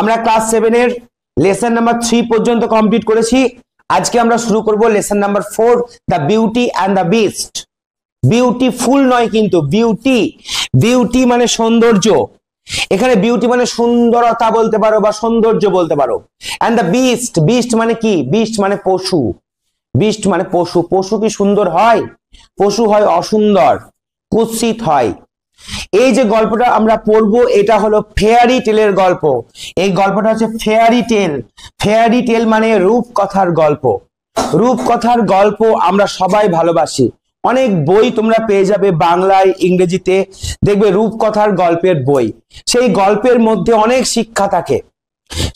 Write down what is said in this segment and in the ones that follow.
আমরা ক্লাস 7 এর lesson number 3 পর্যন্ত কমপ্লিট করেছি। আজকে আমরা শুরু করব lesson number 4, the beauty and the beast. Beautiful নয় কিন্তু বিউটি, বিউটি মানে সৌন্দর্য। এখানে বিউটি মানে সুন্দরতা বলতে পারো বা সৌন্দর্য বলতে পারো। অ্যান্ড দ্য বিস্ট, বিস্ট মানে কি? বিস্ট মানে পশু। বিস্ট মানে পশু। পশু কি সুন্দর হয়? পশু হয় অসুন্দর, কুৎসিত হয়। এই যে গল্পটা আমরা পড়বো এটা হলো ফেয়ারি টেলের গল্প। এই গল্পটা হচ্ছে ফেয়ারি টেল। ফেয়ারি টেল মানে রূপকথার গল্প। রূপকথার গল্প আমরা সবাই ভালোবাসি। অনেক বই তোমরা পেয়ে যাবে বাংলায়, ইংরেজিতে, দেখবে রূপকথার গল্পের বই। সেই গল্পের মধ্যে অনেক শিক্ষা থাকে,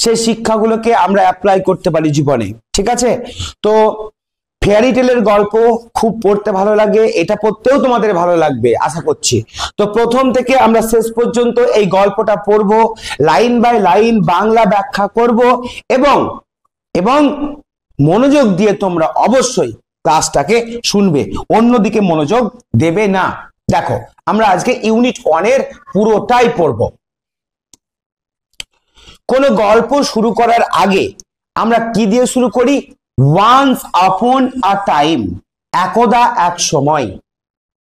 সেই শিক্ষাগুলোকে আমরা অ্যাপ্লাই করতে পারি জীবনে। ঠিক আছে? তো ফেয়ারি টেলের গল্প খুব পড়তে ভালো লাগে, এটা পড়তেও তোমাদের ভালো লাগবে আশা করছি। তো প্রথম থেকে আমরা শেষ পর্যন্ত এই গল্পটা পড়বো, লাইন বাই লাইন বাংলা ব্যাখ্যা করব এবং এবং মনোযোগ দিয়ে তোমরা অবশ্যই ক্লাসটাকে শুনবে, অন্যদিকে মনোযোগ দেবে না। দেখো, আমরা আজকে ইউনিট 1 এর পুরোটাই পড়ব। কোন গল্প শুরু করার আগে আমরা কি দিয়ে শুরু করি? ওয়ান্স আপন আ টাইম, একদা এক সময়।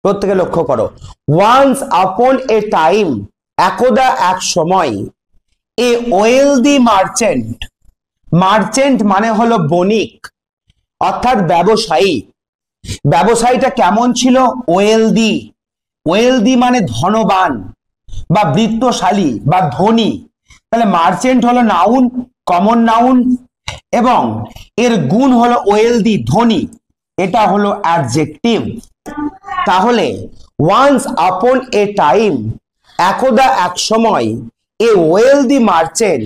প্রত্যেকে লক্ষ্য করো, ওয়ান্স আপন এ টাইম, একদা এক সময়। এ ওয়েলদি মার্চেন্ট, মার্চেন্ট মানে হলো বণিক অর্থাৎ ব্যবসায়ী। ব্যবসায়ীটা কেমন ছিল? ওয়েলদি। ওয়েলদি মানে ধনবান বা বৃত্তশালী বা ধনী। তাহলে মার্চেন্ট হলো নাউন, কমন নাউন, এবং এর গুণ হলো ওয়েলদি, ধনী। এটা হলো অ্যাডজেক্টিভ। তাহলে ওয়ান্স আপন এ টাইম, একদা এক সময়, এ ওয়েলদি মার্চেন্ট,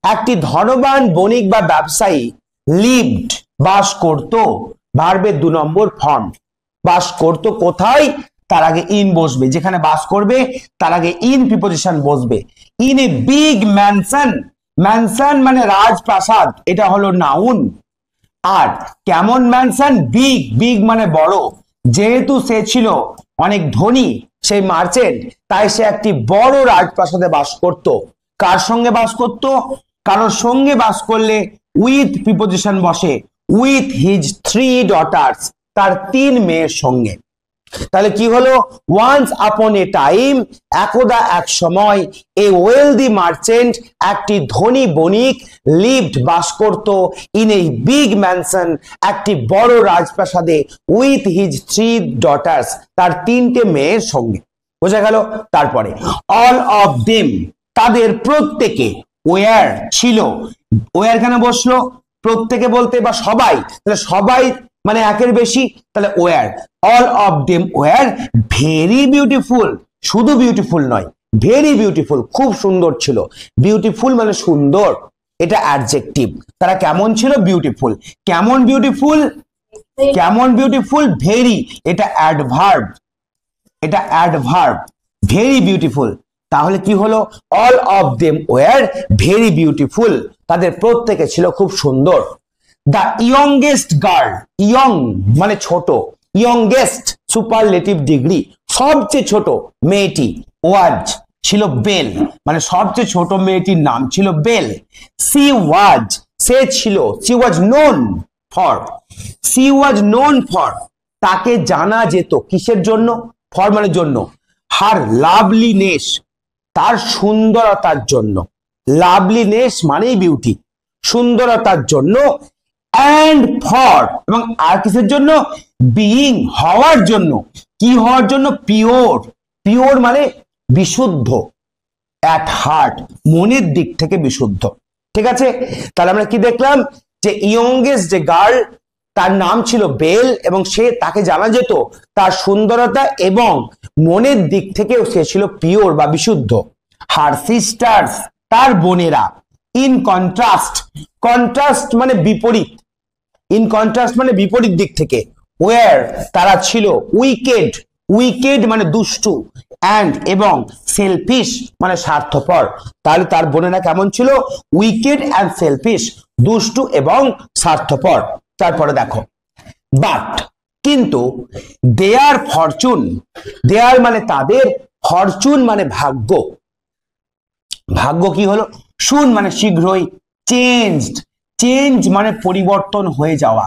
একটি ধনবান বণিক বা ব্যবসায়ী, লিভড বাস করত। ভার্বের 2 নম্বর ফর্ম। বাস করত কোথায়? তার আগে ইন বসবে, যেখানে বাস করবে তার আগে ইন প্রিপোজিশন বসবে। In a big mansion, mansion মানে রাজপ্রাসাদ, এটা হলো নাউন। আর কেমন ম্যানশন? বিগ, বিগ মানে বড়। যেহেতু সে ছিল অনেক ধনী সেই মার্চেন্ট, তাই সে একটি বড় রাজপ্রাসাদে বাস করত। কার সঙ্গে বাস করত? কারোর সঙ্গে বাস করলে উইথ প্রিপোজিশন বসে, উইথ হিজ 3 ডটার্স, তার 3 মেয়ের সঙ্গে। তাহলে কি হলো? ওয়ান্স আপন এ টাইম, একদা এক সময়, এ ওয়েলদি মার্চেন্ট, একটি ধনী বণিক, লিভড বাস করত, ইন এ বিগ ম্যানশন, একটি বড় রাজপ্রাসাদে, উইথ হিজ 3 ডটার্স, তার 3টে মেয়ের সঙ্গে। বোঝা গেল? তারপরে অল অফ দেম, তাদের প্রত্যেকে, ওয়ার ছিল। ওয়ার কেন বসলো? প্রত্যেকে বলতে বা সবাই, তাহলে সবাই মানে একের বেশি, তাহলে were. All of them were very beautiful. শুধু বিউটিফুল নয়, ভেরি বিউটিফুল, খুব সুন্দর ছিল। বিউটিফুল মানে সুন্দর, এটা অ্যাডজেক্টিভ। তারা কেমন ছিল? বিউটিফুল। কেমন বিউটিফুল? কেমন বিউটিফুল? ভেরি, এটা অ্যাডভার্ব, এটা অ্যাডভার্ব। Very beautiful. তাহলে কি হলো? All of them were very beautiful, তাদের প্রত্যেকে ছিল খুব সুন্দর। দ্য ইয়ংগেস্ট গার্ল, ইয়ং মানে ছোট, ইয়ংগেস্ট সুপারলেটিভ ডিগ্রি, সবচেয়ে ছোট মেয়েটি, ওয়াজ ছিল বেল, মানে সবচেয়ে ছোট মেয়েটির নাম ছিল বেল। সি ওয়াজ, সে ছিল, C was known for, C was known for, তাকে জানা যেত কিসের জন্য? ফর মানে জন্য। হার লাভলিনেস, তার সুন্দরতার জন্য। লাভলিনেস মানেই বিউটি, সুন্দরতার জন্য। অ্যান্ড ফর, এবং আর কিসের জন্য? বিইং, হওয়ার জন্য। কি হওয়ার জন্য? পিওর। পিওর মানে বিশুদ্ধ, অ্যাট হার্ট, মনের দিক থেকে বিশুদ্ধ। ঠিক আছে? তাহলে আমরা কি দেখলাম? যে ইয়ংগেস্ট যে গার্ল, তার নাম ছিল বেল, এবং সে, তাকে জানা যেত তার সুন্দরতা এবং মনের দিক থেকেও সে ছিল পিওর বা বিশুদ্ধ। হার সিস্টার্স, তার বোনেরা। ইন কন্ট্রাস্ট, কন্ট্রাস্ট মানে বিপরীত, ইন কন্ট্রাস্ট মানে বিপরীত দিক থেকে। ওয়ার, তারা ছিল। উইকেড, উইকেড মানে দুষ্টু, অ্যান্ড এবং সেলফিশ মানে স্বার্থপর। তাহলে তার বোনেরা কেমন ছিল? উইকেড অ্যান্ড সেলফিশ, দুষ্টু এবং স্বার্থপর। তারপরে দেখো, বাট কিন্তু, দেয়ার ফরচুন, দেয়ার মানে তাদের, ফরচুন মানে ভাগ্য। ভাগ্য কি হলো? সুন মানে শীঘ্রই, চেঞ্জড, চেঞ্জ মানে পরিবর্তন হয়ে যাওয়া,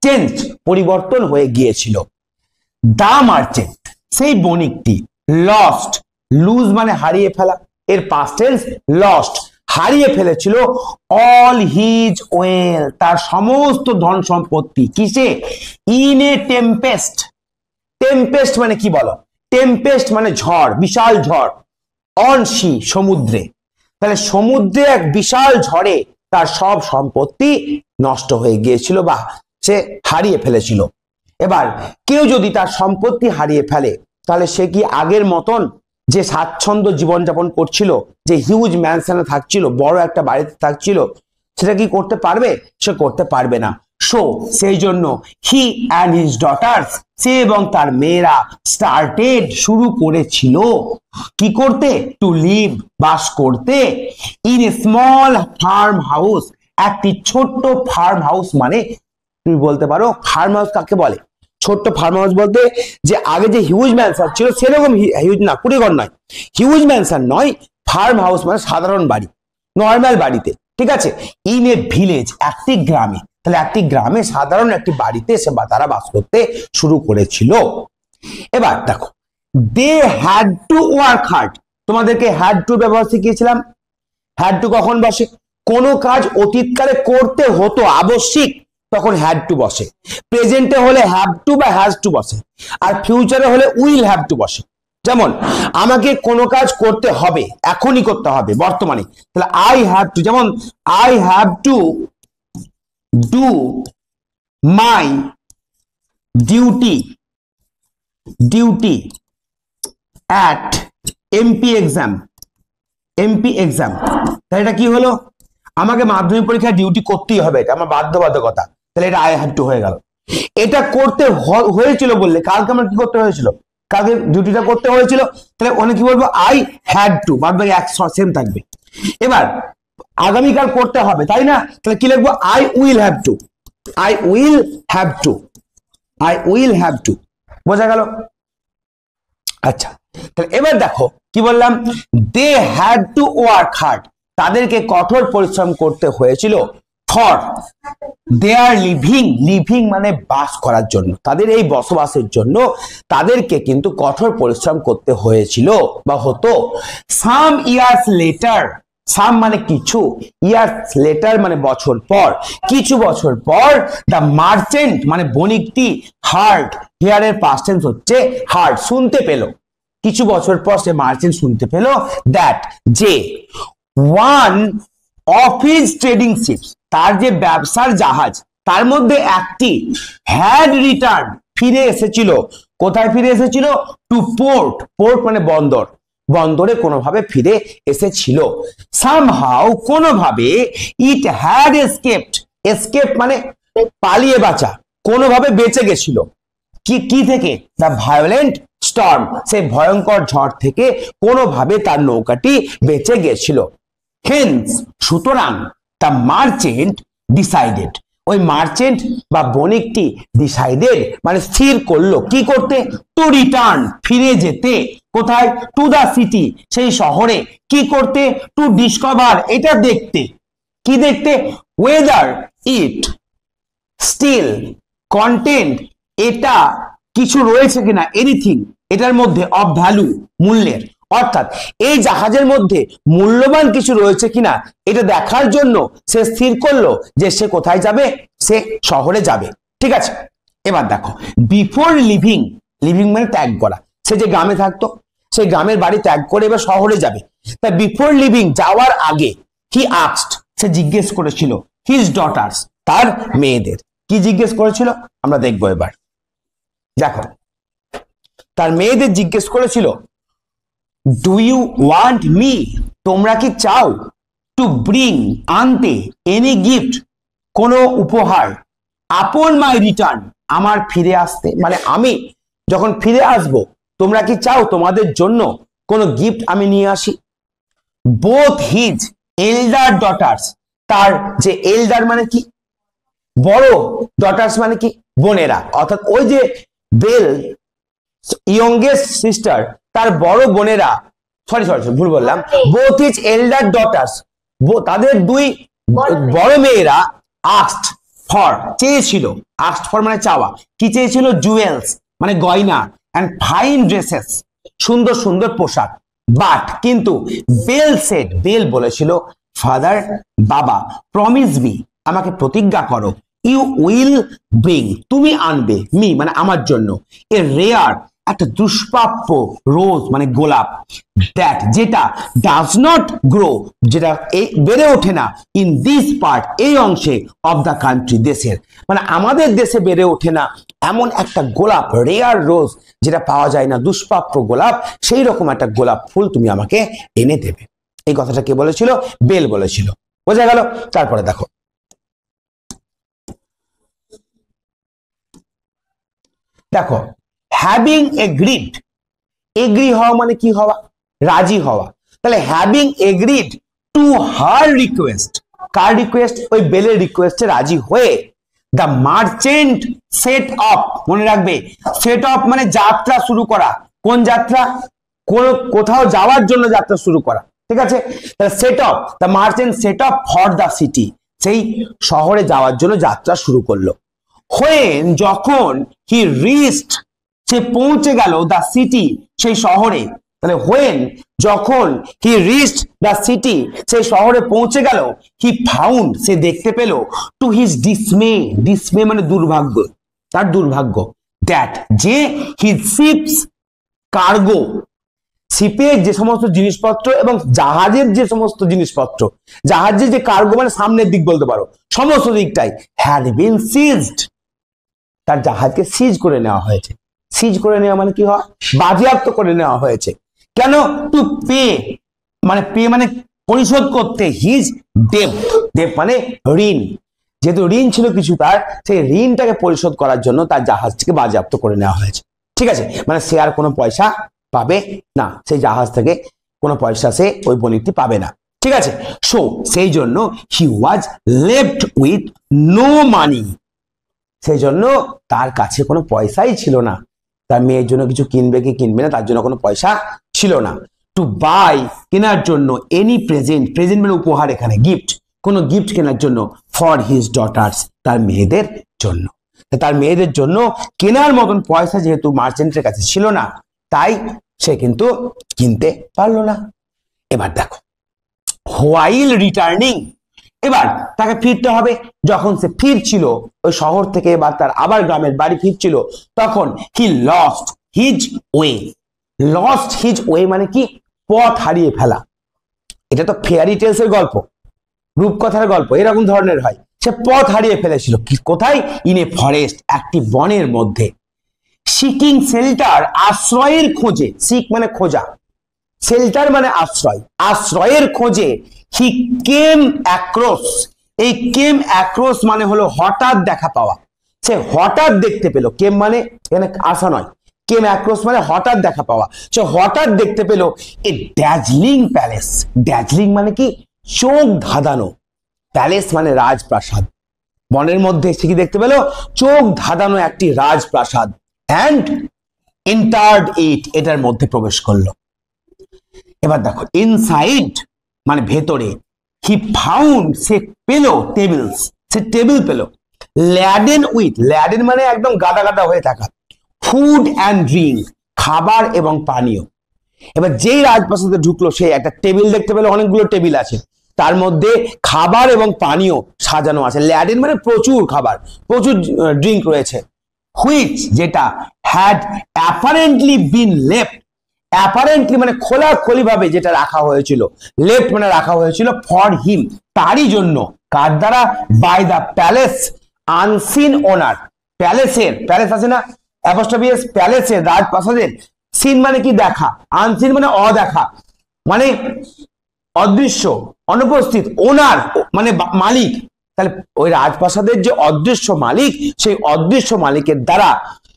চেঞ্জ পরিবর্তন হয়ে গিয়েছিল। দা মার্চেন্ট সেই বণিকটি, লস্ট, লুজ মানে হারিয়ে ফেলা, এর পাস্ট টেন্স লস্ট, হারিয়ে ফেলেছিল অল হিজ ওয়েল, তার সমস্ত ধন সম্পত্তি, কিসে? ইন এ টেম্পেস্ট, টেম্পেস্ট মানে কি বলো? টেম্পেস্ট মানে ঝড়, বিশাল ঝড়, অন সি সমুদ্রে, তাহলে সমুদ্রে এক বিশাল ঝড়ে তার সব সম্পত্তি নষ্ট হয়ে গিয়েছিল বা সে হারিয়ে ফেলেছিল। এবার কেউ যদি তার সম্পত্তি হারিয়ে ফেলে তাহলে সে কি আগের মতন যে স্বাচ্ছন্দ্য জীবনযাপন করছিল, যে হিউজ ম্যানশনে থাকছিল, বড় একটা বাড়িতে থাকছিল, সেটা কি করতে পারবে? সে করতে পারবে না। সো সেই জন্য হি অ্যান্ড হিজ ডটার্স, সে এবং তার মেয়েরা স্টার্টেড শুরু করেছিল কি করতে? টু লিভ বাস করতে, in a small farm house, একটি ছোট্ট ফার্ম হাউস। মানে তুমি বলতে পারো ফার্ম হাউস কাকে বলে? ছোট্ট ফার্ম হাউস বলতে যে আগে যে হিউজ ম্যানশন ছিল সেরকম হিউজ না, কুড়িঘর নয়, হিউজ ম্যানশন নয়, ফার্ম হাউস মানে সাধারণ বাড়ি, নর্মাল বাড়িতে, ঠিক আছে? ইন এ ভিলেজ, একটি গ্রামে, তাহলে একটি গ্রামে সাধারণ একটি বাড়িতে সে বা তারা বাস করতে শুরু করেছিল। এবার দেখো, they had to work hard, তোমাদেরকে হ্যাড টু ব্যবহার শিখিয়েছিলাম। হ্যাড টু কখন বসে? কোনো কাজ অতীতকালে করতে হতো, আবশ্যিক, তখন হ্যাড টু বসে। প্রেজেন্টে হলে হ্যাভ টু বা হ্যাজ টু বসে, আর ফিউচারে হলে উইল হ্যাভ টু বসে। যেমন আমাকে কোনো কাজ করতে হবে, এখনই করতে হবে, বর্তমানে, তাহলে আই হ্যাভ টু। যেমন I have to do my duty, duty at MP exam, MP exam, তাহলে এটা কি হলো? আমাকে মাধ্যমিক পরীক্ষায় ডিউটি করতেই হবে, এটা আমার বাধ্যবাধকতা, তাহলে এটা আই হ্যাভ টু হয়ে গেল। এটা করতে হয়েছিল বললে কালকে আমার কি করতে হয়েছিল? কালকে ডিউটিটা করতে হয়েছিল, তাহলে ওখানে কি বলবো? আই হ্যাড টু, বাদবাকি এক সেম থাকবে। এবার আগামীকাল করতে হবে, তাই না? তাহলে কি লিখবো? I will have to, I will have to, I will have to. বোঝা গেল? আচ্ছা, তাহলে এবার দেখো কি বললাম? They had to work hard, তাদেরকে কঠোর পরিশ্রম করতে হয়েছিল। ফর দেয়ার লিভিং, লিভিং মানে বাস করার জন্য, তাদের এই বসবাসের জন্য তাদেরকে কিন্তু কঠোর পরিশ্রম করতে হয়েছিল বা হতো। সাম ইয়ার্স লেটার, সাম মানে কিছু, ইয়ার্স লেটার মানে বছর পর, কিছু বছর পর, দ্য মার্চেন্ট মানে বণিকটি, হার্ড, হিয়ারের পাস্ট টেন্স হচ্ছে হার্ড, শুনতে পেল, কিছু বছর পর সে মার্চেন্ট শুনতে পেল দ্যাট যে one of his trading ships, তার যে ব্যবসার জাহাজ তার মধ্যে একটি হ্যাড রিটার্ন, ফিরে এসেছিল। কোথায় ফিরে এসেছিল? টু পোর্ট, পোর্ট মানে বন্দর, বন্দরে কোনোভাবে ফিরে এসেছিল। সামহাউ কোনোভাবে, ইট হ্যাড এসকেপড, এসকেপ মানে পালিয়ে বাঁচা, কোনোভাবে বেঁচে গেছিল। কি থেকে? দ্য ভায়োলেন্ট স্টর্ম, সেই ভয়ঙ্কর ঝড় থেকে কোনোভাবে তার নৌকাটি বেঁচে গেছিল। হেন্স সুতরাং, দ্য মার্চেন্ট ডিসাইডেড, ওই মার্চেন্ট বা বণিকটি ডিসাইডেড মানে স্থির করলো কি করতে? টু রিটার্ন, ফিরে যেতে। কোথায়? টু দা সিটি, সেই শহরে। কি করতে? টু ডিসকভার, এটা দেখতে। কি দেখতে? ওয়েদার ইট স্টিল কন্টেন্ট, এটা কিছু রয়েছে কিনা, এনিথিং, এটার মধ্যে অফ ভ্যালু, মূল্যের, অর্থাৎ এই জাহাজের মধ্যে মূল্যবান কিছু রয়েছে কিনা এটা দেখার জন্য সে স্থির করলো যে সে কোথায় যাবে? সে শহরে যাবে। ঠিক আছে, এবার দেখো, বিফোর লিভিং, লিভিং মানে ত্যাগ করা, সে যে গ্রামে থাকতো সেই গ্রামের বাড়ি ত্যাগ করে এবার শহরে যাবে। তাই বিফোর লিভিং, যাওয়ার আগে, হি আস্কড, সে জিজ্ঞেস করেছিল, হিজ ডটার্স, তার মেয়েদের। কি জিজ্ঞেস করেছিল আমরা দেখবো এবার। দেখো, তার মেয়েদের জিজ্ঞেস করেছিল, ডু ইউ ওয়ান্ট মি, তোমরা কি চাও, টু ব্রিং, আনতে, এনি গিফট, কোন উপহার, আপন মাই রিটার্ন, আমার ফিরে আসতে, মানে আমি যখন ফিরে আসব তোমরা কি চাও তোমাদের জন্য কোন গিফট আমি নিয়ে আসি। বোথ হিজ এল্ডার ডটার্স, তার যে এল্ডার মানে কি বড়, ডটার্স মানে কি বোনেরা, অর্থাৎ ওই যে বেল ইয়ংগেস্ট সিস্টার, তার বড় বোনেরা, সরি ভুল বললাম, বোথ হিজ এল্ডার ডটার্স, তাদের দুই বড় মেয়েরা আস্কড ফর চেয়েছিল, আস্কড ফর মানে চাওয়া, কি চেয়েছিল? জুয়েলস মানে গয়না, এন্ড ফাইন ড্রেসেস সুন্দর সুন্দর পোশাক। বাট কিন্তু বেল সেড, বেল বলেছিল, ফাদার বাবা, প্রমিস মি আমাকে প্রতিজ্ঞা করো, ইউ উইল ব্রিং তুমি আনবে, মি মানে আমার জন্য, এ রেয়ার একটা দুষ্প্রাপ্য রোজ মানে গোলাপ, দ্যাট যেটা ডাজ নট গ্রো যেটা বেড়ে ওঠে না, ইন দিস পার্ট এই অংশে অফ দ্য কান্ট্রি দেশের, মানে আমাদের দেশে বেড়ে ওঠে না এমন একটা গোলাপ, রেয়ার রোজ যেটা পাওয়া যায় না, দুষ্প্রাপ্য গোলাপ, সেই রকম একটা গোলাপ ফুল তুমি আমাকে এনে দেবে। এই কথাটা কে বলেছিল? বেল বলেছিল। বোঝা গেল? তারপরে দেখো, দেখো হ্যাভিং এগ্রিড, এগ্রি হওয়া মানে কি হওয়া? রাজি হওয়া। তাহলে having agreed to her request, car request? ওই বেলের রিকোয়েস্টে রাজি হয়ে দ্য মার্চেন্ট সেট অফ, মনে রাখবে সেট অফ মানে যাত্রা শুরু করা। কোন যাত্রা? কোথাও যাওয়ার জন্য যাত্রা শুরু করা, ঠিক আছে? Set of, the merchant set of for the city, সেই শহরে যাওয়ার জন্য যাত্রা শুরু করলো। When যখন he reached সে পৌঁছে গেল দ্য সিটি সেই শহরে, তাহলে when যখন he reached the city সেই শহরে পৌঁছে গেল, he found সে দেখতে পেল, to his dismay, dismay মানে দুর্ভাগ্য, তার দুর্ভাগ্য, that যে his ships cargo, শিপের যে সমস্ত জিনিসপত্র এবং জাহাজের যে সমস্ত জিনিসপত্র, জাহাজের যে কার্গো মানে সামনের দিক বলতে পারো, সমস্ত দিকটাই had been seized, তার জাহাজকে সিজ করে নেওয়া হয়েছে। সিজ করে নেওয়া মানে কি হয়? বাজেয়াপ্ত করে নেওয়া হয়েছে। কেন? টু পে মানে পে মানে পরিশোধ করতে, হিজ ডেট, ডেট মানে ঋণ, যেহেতু ঋণ ছিল কিছু তার, সেই ঋণটাকে পরিশোধ করার জন্য তার জাহাজকে বাজেয়াপ্ত করে নেওয়া হয়েছে। ঠিক আছে, মানে সে আর কোনো পয়সা পাবে না, সেই জাহাজ থেকে কোনো পয়সা সে ওই বণিকটি পাবে না। ঠিক আছে, সো সেই জন্য he was left with no money, সেই জন্য তার কাছে কোনো পয়সাই ছিল না, তার মেয়ের জন্য কিছু কিনবে কি কিনবে না তার জন্য কোনো পয়সা ছিল না। টু বাই কেনার জন্য, এনি প্রেজেন্ট, প্রেজেন্ট মানে উপহার, এখানে গিফট, কোনো গিফট কেনার জন্য, ফর হিজ ডটার্স তার মেয়েদের জন্য। তার মেয়েদের জন্য কেনার মতন পয়সা যেহেতু মার্চেন্টের কাছে ছিল না, তাই সে কিন্তু কিনতে পারলো না। এবার দেখো, হোয়াইল রিটার্নিং, এবার তাকে ফিরতে হবে। যখন সে ফিরছিল ওই শহর থেকে, এবার তার আবার গ্রামের বাড়ি ফিরছিল, তখন he lost his way. Lost his way মানে কি? পথ হারিয়ে ফেলা। এটা তো ফেয়ারি টেলস এর গল্প, রূপকথার গল্প, এরকম ধরনের হয়। সে পথ হারিয়ে ফেলেছিল, কোথায়? ইন এ ফরেস্ট, একটি বনের মধ্যে। সিকিং শেল্টার, আশ্রয়ের খোঁজে, সিক মানে খোঁজা, শেল্টার মানে আশ্রয়, আশ্রয়ের খোঁজে হি কেম অ্যাক্রস, এই কেম অ্যাক্রস মানে হলো হঠাৎ দেখা পাওয়া, সে হঠাৎ দেখতে পেল, কেম মানে এখানে আসা নয়, কেম অ্যাক্রস মানে হঠাৎ দেখা পাওয়া, সে হঠাৎ দেখতে পেল এ ড্যাজলিং প্যালেস, ড্যাজলিং মানে কি? চোখ ধাঁধানো, প্যালেস মানে রাজপ্রাসাদ, বনের মধ্যে সে কি দেখতে পেল? চোখ ধাঁধানো একটি রাজপ্রাসাদ, অ্যান্ড এন্টার্ড ইট, এটার মধ্যে প্রবেশ করলো। এবার দেখো, ইনসাইড মানে ভেতরে, হি ফাউন্ড সে পেল, টেবিলস সে টেবিল পেল, ল্যাডেন উইথ, ল্যাডেন মানে একদম গাদা গাদা হয়ে থাকা, ফুড অ্যান্ড ড্রিঙ্ক খাবার এবং পানীয়। এবার যেই রাজপ্রাসাদে ঢুকলো সে একটা টেবিল দেখতে পেল, অনেকগুলো টেবিল আছে, তার মধ্যে খাবার এবং পানীয় সাজানো আছে। ল্যাডেন মানে প্রচুর খাবার, প্রচুর ড্রিঙ্ক রয়েছে। হুইচ যেটা, had apparently been left, apparently মানে খোলাখুলি ভাবে যেটা রাখা হয়েছিল, লেফট মানে রাখা হয়েছিল, ফর হিম তারই জন্য, কার দ্বারা? By the palace unseen owner, প্যালেসের, প্যালেস আছে না অ্যাপোস্ট্রফি এস, প্যালেসের রাজপ্রাসাদের, সিন মানে কি? দেখা, আনসিন মানে অদেখা, মানে অদৃশ্য অনুপস্থিত, ওনার মানে মালিক, তাহলে ওই রাজপ্রাসাদের যে অদৃশ্য মালিক, সেই অদৃশ্য মালিকের দ্বারা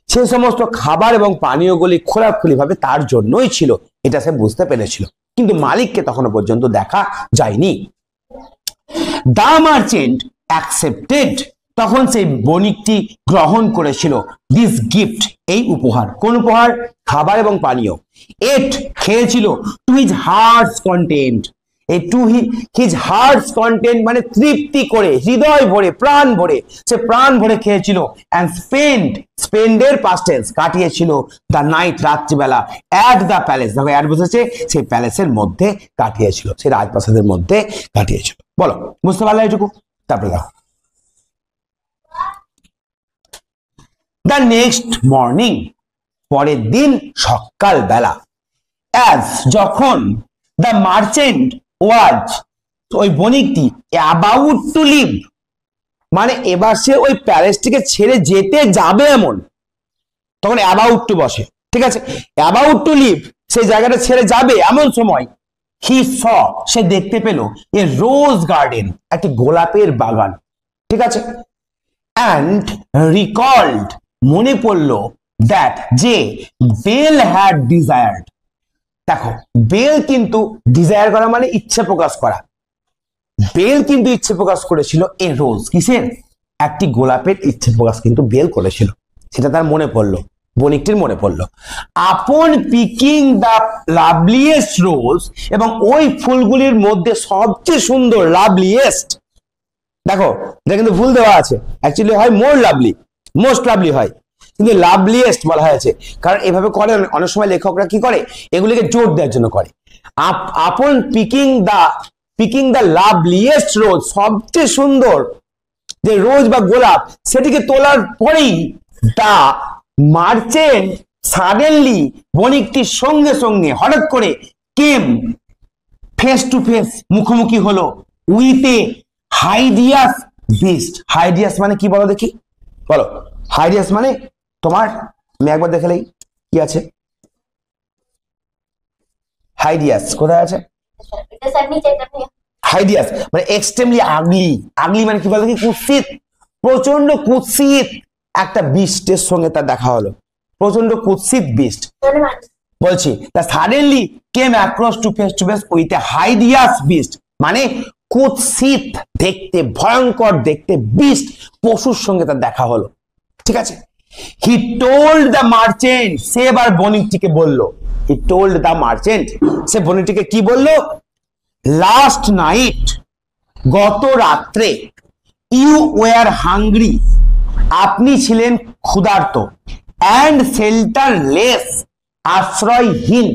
সেই সমস্ত খাবার এবং পানীয়গুলি খোলাখুলি ভাবে তার জন্যই ছিল, এটা সে বুঝতে পেরেছিল, কিন্তু মালিককে তখনো পর্যন্ত দেখা যায়নি। দা মার্চেন্ট অ্যাকসেপ্টেড, তখন সেই বণিকটি গ্রহণ করেছিল, দিস গিফট এই উপহার। কোন উপহার? খাবার এবং পানীয়। এট খেয়েছিল, টু হিজ হার্টস কন্টেন্ট, এই টু হিজ হার্টস কন্টেন্ট মানে তৃপ্তি করে, হৃদয় ভরে, প্রাণ ভরে, সে প্রাণ ভরে খেয়েছিল। অ্যান্ড স্পেন্ডের পাস্ট টেন্স কাটিয়েছিল দ্য নাইট, রাত্রিবেলা, অ্যাট দ্য প্যালেস, দেখো অ্যাট বসেছে, সেই প্যালেসের মধ্যে কাটিয়েছিল, সেই রাজপ্রাসাদের মধ্যে কাটিয়েছিল। বলো বুঝতে পারলে এটুকু? তারপরে দেখো দ্য নেক্সট মর্নিং, পরের দিন সকালবেলা, অ্যাজ যখন, দ্য মার্চেন্ট ওয়াজ ওই বণিকটি অ্যাবাউট টু লিভ মানে এবার সে ওই প্যালেসটিকে ছেড়ে যেতে যাবে এমন, তখন অ্যাবাউট টু বসে, ঠিক আছে? অ্যাবাউট টু লিভ সেই জায়গাটা ছেড়ে যাবে এমন সময়, হি স সে দেখতে পেল এ রোজ গার্ডেন, একটি গোলাপের বাগান, ঠিক আছে? অ্যান্ড রিকল্ড মনে পড়ল দ্যাট যে বেল হ্যাড ডিজায়ার্ড, দেখো বেল কিন্তু ডিজায়ার করা মানে ইচ্ছে প্রকাশ করা, বেল কিন্তু ইচ্ছে প্রকাশ করেছিল এ রোজ, কিসের? একটি গোলাপের ইচ্ছে প্রকাশ কিন্তু বেল করেছিল, সেটা তার মনে পড়লো, বণিকটির মনে পড়লো। আপন পিকিং দ্য লাভলিয়েস্ট রোজ, এবং ওই ফুলগুলির মধ্যে সবচেয়ে সুন্দর, লাভলিয়েস্ট, দেখো এটা কিন্তু ভুল দেওয়া আছে, অ্যাকচুয়ালি হয় মোর লাভলি, মোস্ট লাভলি হয়, কিন্তু লাভলিয়েস্ট বলা হয়েছে, কারণ এভাবে করে অনেক সময় লেখকরা কি করে, এগুলিকে জোর দেওয়ার জন্য করে। আপন পিকিং দ্য লাভলিয়েস্ট রোজ, সবচেয়ে সুন্দর যে রোজ বা গোলাপ, সেটিকে তোলার পরেই দা মার্চেন্ট সাডেনলি, বণিকটির সঙ্গে সঙ্গে হঠাৎ করে, কেম ফেস টু ফেস, মুখোমুখি হলো, উইথ এ হাইডিয়াস বিস্ট। হাইডিয়াস মানে কি বলো দেখি, বলো হাইডিয়াস মানে তোমার, আমি একবার দেখালেই কি আছে, হাইডিয়াস কোথায় আছে? হাইডিয়াস মানে এক্সট্রিমলি আগলি, আগলি মানে কি বলো দেখি, কুৎসিত, প্রচন্ড কুৎসিত একটা বিস্টের সঙ্গে তার দেখা হলো, প্রচন্ড কুৎসিত বিস্ট বলছি। তা suddenly came across to face with a hideous beast মানে কুৎসিত দেখতে, ভয়ঙ্কর দেখতে বিস্ট, পশুর সঙ্গে তার দেখা হলো, ঠিক আছে? হি টোল্ড দ্য মার্চেন্ট, সে এবার বণিকটিকে বলল, হি টোল্ড দ্য মার্চেন্ট, সে বণিকটিকে কি বলল? লাস্ট নাইট, গত রাত্রে, ইউ ওয়ার হাংরি, আপনি ছিলেন ক্ষুধার্ত, অ্যান্ড শেল্টারলেস, আশ্রয়হীন,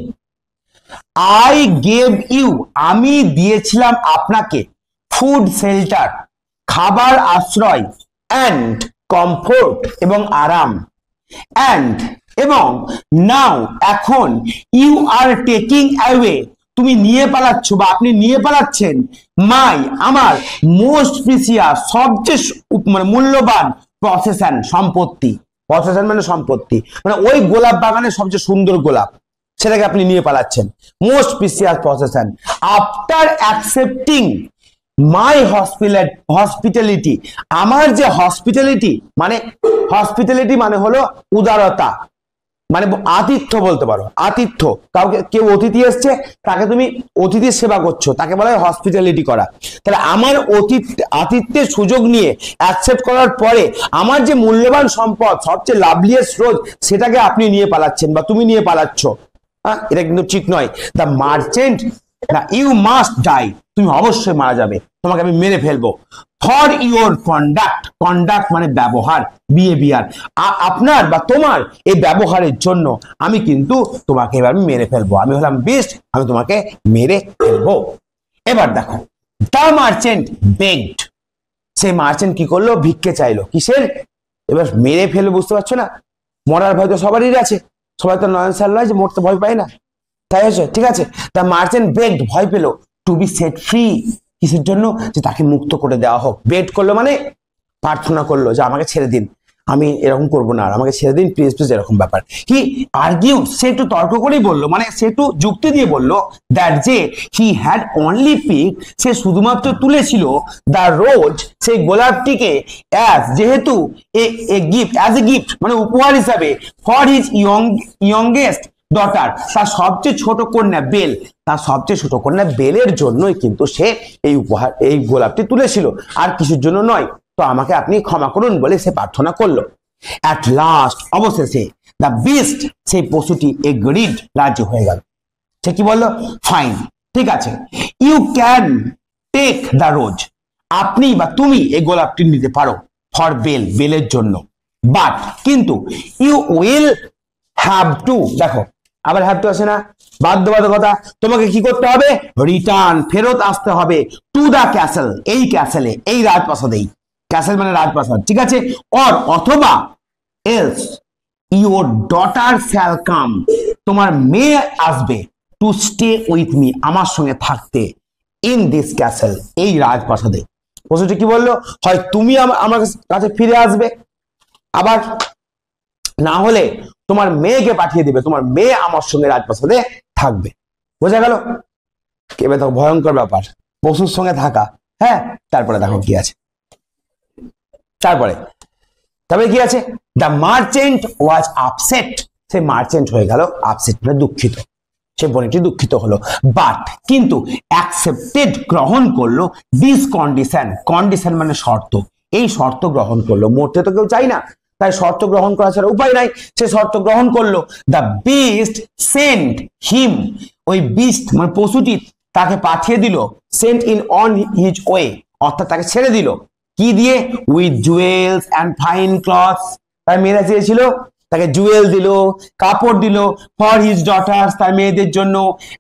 আই গেভ ইউ, আমি দিয়েছিলাম আপনাকে, ফুড শেল্টার, খাবার, আশ্রয়, অ্যান্ড কমফোর্ট, এবং আরাম, অ্যান্ড এবং নাও, এখন, ইউ আর টেকিং অ্যাওয়ে, তুমি নিয়ে পালাচ্ছ বা আপনি নিয়ে পালাচ্ছেন, মাই আমার, মোস্ট প্রিসিয়াস সবচেয়ে মানে মূল্যবান, পসেশন সম্পত্তি, পসেশন মানে সম্পত্তি, মানে ওই গোলাপ বাগানের সবচেয়ে সুন্দর গোলাপ, সেটাকে আপনি নিয়ে পালাচ্ছেন, most precious possession. After accepting my hospitality, আমার যে হসপিটালিটি মানে হলো উদারতা, মানে আতিথ্য বলতে পারো, আতিথ্য, কাউকে কেউ অতিথি এসছে তাকে তুমি অতিথির সেবা করছো, তাকে বলা হয় হসপিটালিটি করা। তাহলে আমার আতিথ্যের সুযোগ নিয়ে অ্যাকসেপ্ট করার পরে আমার যে মূল্যবান সম্পদ, সবচেয়ে লাভলিয়েস্ট রোজ, সেটাকে আপনি নিয়ে পালাচ্ছেন বা তুমি নিয়ে পালাচ্ছ, এটা কিন্তু ঠিক নয়। The merchant, you must die, তুমি অবশ্যই মারা যাবে, তোমাকে আমি মেরে ফেলবো। ফর ইউর কন্ডাক্ট মানে ব্যবহার, বিহেভিয়ার, আপনার বা তোমার এই ব্যবহারের জন্য আমি কিন্তু তোমাকে এবার মেরে ফেলবো, আমি হলাম বিস্ট, আমি তোমাকে মেরে ফেলবো। এবার দেখো দ্য মার্চেন্ট বেগড, সেই মার্চেন্ট কি করলো? ভিক্ষে চাইলো, কিসের? এবার মেরে ফেলবে, বুঝতে পারছো না? মরার ভয় তো সবারই আছে, সবাই তো নয়ন সাল নয় যে মরতে ভয় পায় না, তাই আছে, ঠিক আছে? দ্য মার্চেন্ট বেগড, ভয় পেলো, টু বি সেট ফ্রি, কিসের জন্য? যে তাকে মুক্ত করে দেওয়া হোক। বেড করলো মানে প্রার্থনা করলো যে আমাকে ছেড়ে দিন, আমি এরকম করবো না, আর আমাকে ছেড়ে দিন প্লিজ প্লিজ, এরকম ব্যাপার। হি আর্গিউড, সে একটু তর্ক করেই বললো, মানে সে একটু যুক্তি দিয়ে বললো, দ্যাট যে হি হ্যাড অনলি পিক, সে শুধুমাত্র তুলেছিল দ্য রোজ, সেই গোলাপটিকে, অ্যাজ যেহেতু a gift, as a gift মানে উপহার হিসাবে, ফর হিজ ইয়ংগেস্ট ডটার, তার সবচেয়ে ছোট কন্যা বেল, তার সবচেয়ে ছোট কন্যা বেলের জন্যই কিন্তু সে এই উপহার, এই গোলাপটি তুলেছিল, আর কিছুর জন্য নয়। তো আমাকে আপনি ক্ষমা করুন বলে সে প্রার্থনা করলো। অ্যাট লাস্ট, অবশেষে, দ্য বিস্ট, সেই পশুটি এগ্রিড, রাজি হয়ে গেল। সে কি বললো? ফাইন, ঠিক আছে, you can take the rose, আপনি বা তুমি এই গোলাপটি নিতে পারো ফর বেল, বেলের জন্য, বাট কিন্তু ইউ উইল হ্যাভ টু, দেখো আবার হ্যাভ টু আসে না, বাধ্যবাধকতা, তোমাকে কি করতে হবে, রিটার্ন, ফেরত আসতে হবে, টু দ্য ক্যাসেল, এই ক্যাসেলে, এই রাজপ্রাসাদেই, ক্যাসেল মানে রাজপ্রাসাদ, ঠিক আছে, অর অথবা else your daughter shall come, তোমার মেয়ে আসবে, টু স্টে উইথ মি, আমার সঙ্গে থাকতে, ইন দিস ক্যাসেল, এই রাজপ্রাসাদে। প্রশ্নটি কি বললো, হয় তুমি আমার কাছে ফিরে আসবে, আবার না হলে তোমার মেয়েকে পাঠিয়ে দিবে, তোমার মেয়ে আমার সঙ্গে রাজপ্রাসাদে থাকবে। বোঝা গেল? এবার দেখো ভয়ঙ্কর ব্যাপার, পশুর সঙ্গে থাকা, হ্যাঁ, তারপরে দেখো কি আছে, তারপরে কি আছে, the merchant was upset, say merchant হয়ে গেল, আপসেট মানে দুঃখিত, সে বনিটি দুঃখিত হলো, বাট কিন্তু অ্যাকসেপ্টেড, গ্রহণ করলো, দিস কন্ডিশন, কন্ডিশন মানে শর্ত, এই শর্ত গ্রহণ করলো, মরতে তো কেউ চাই না, তাই শর্ত গ্রহণ করা ছাড়া উপায় নাই, সে শর্ত গ্রহণ করলো, দ্য বিস্ট সেন্ট হিম, ওই বিস্ট মানে পশুটি তাকে পাঠিয়ে দিল, sent in on his way, অর্থাৎ তাকে ছেড়ে দিল, কি দিয়ে, with jewels and fine clothes, তার মেয়েরা চেয়েছিল, তাকে জুয়েল দিল, কাপড় দিল, ফর হিজ ডটার্স, তার মেয়েদের জন্য,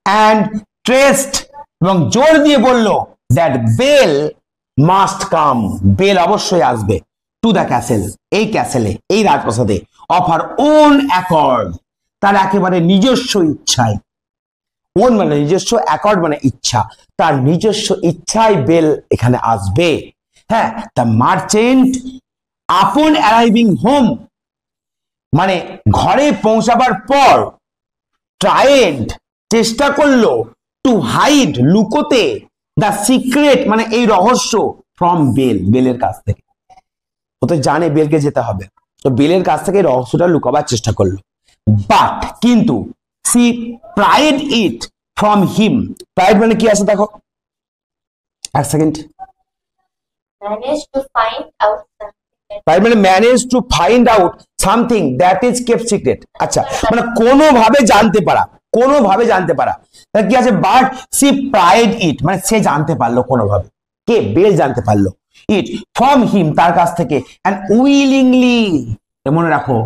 অ্যান্ড ট্রেস্ট, এবং জোর দিয়ে বলল, that Belle must come, Belle অবশ্যই আসবে, টু দ্য ক্যাসেল, এই ক্যাসেলে, এই রাজপ্রাসাদে, অফ হার ওন অ্যাকর্ড, তার একেবারে নিজস্ব ইচ্ছায়, ওন মানে নিজস্ব, অ্যাকর্ড মানে ইচ্ছা, তার নিজস্ব ইচ্ছায় বেল এখানে আসবে। হ্যাঁ, দ্য মার্চেন্ট আপন অ্যারাইভিং হোম, মানে ঘরে পৌঁছাবার পর, ট্রাইড চেষ্টা করলো, টু হাইড লুকোতে, দ্য সিক্রেট মানে এই রহস্য, ফ্রম বেল, বেলের কাছ থেকে, ও তো জানে বেলকে যেতে হবে, তো বেলের কাছ থেকে রহস্যটা লুকাবার চেষ্টা করলো, বাট কিন্তু she pried it from him, pried মানে কি আছে দেখো, এক second, managed to find out something তাই মানে manage to find out something that is kept secret, আচ্ছা মানে কোনোভাবে জানতে পারা, কোনোভাবে জানতে পারা, কি আছে, বাট সি প্রাইড ইট মানে সে জানতে পারলো কোনোভাবে, কে, বেল জানতে পারলো, ইট ফ্রম হিম, তার কাছ থেকে, অ্যান্ড উইলিংলি, মনে রাখো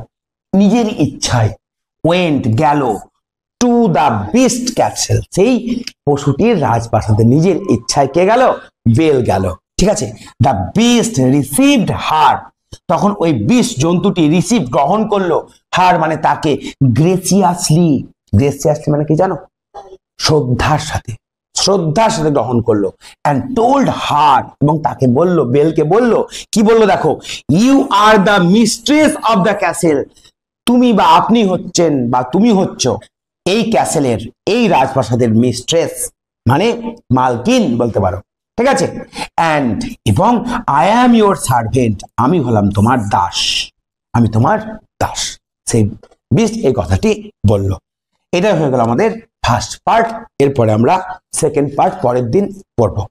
নিজের ইচ্ছায়, ওয়েন্ট গেল, টু দ্য বিস্ট ক্যাসেল, সেই পশুটির রাজপ্রাসাদে, নিজের ইচ্ছায় কে গেল, বেল গেল, ঠিক আছে, দ্য বিস্ট রিসিভড হার, তখন ওই বিস্ট জন্তুটি রিসিভ গ্রহণ করলো, হার মানে তাকে, গ্রেসিয়াসলি, গ্রেসিয়াসলি মানে কি জানো, শ্রদ্ধার সাথে, শ্রদ্ধার সাথে গ্রহণ করলো, অ্যান্ড টোল্ড হার, এবং তাকে বললো, বেলকে বললো, কি বললো দেখো, you are the mistress of the castle, তুমি বা আপনি হচ্ছেন বা তুমি হচ্ছ এই ক্যাসেলের, এই রাজপ্রাসাদের মিস্ট্রেস মানে মালকিন বলতে পারো, ঠিক আছে, অ্যান্ড এবং আই অ্যাম ইউর সার্ভেন্ট, আমি হলাম তোমার দাস, আমি তোমার দাস, সেই বিস্ট এই কথাটি বলল। এটা হয়ে গেল আমাদের ফার্স্ট পার্ট, এরপরে আমরা সেকেন্ড পার্ট পরের দিন পড়বো।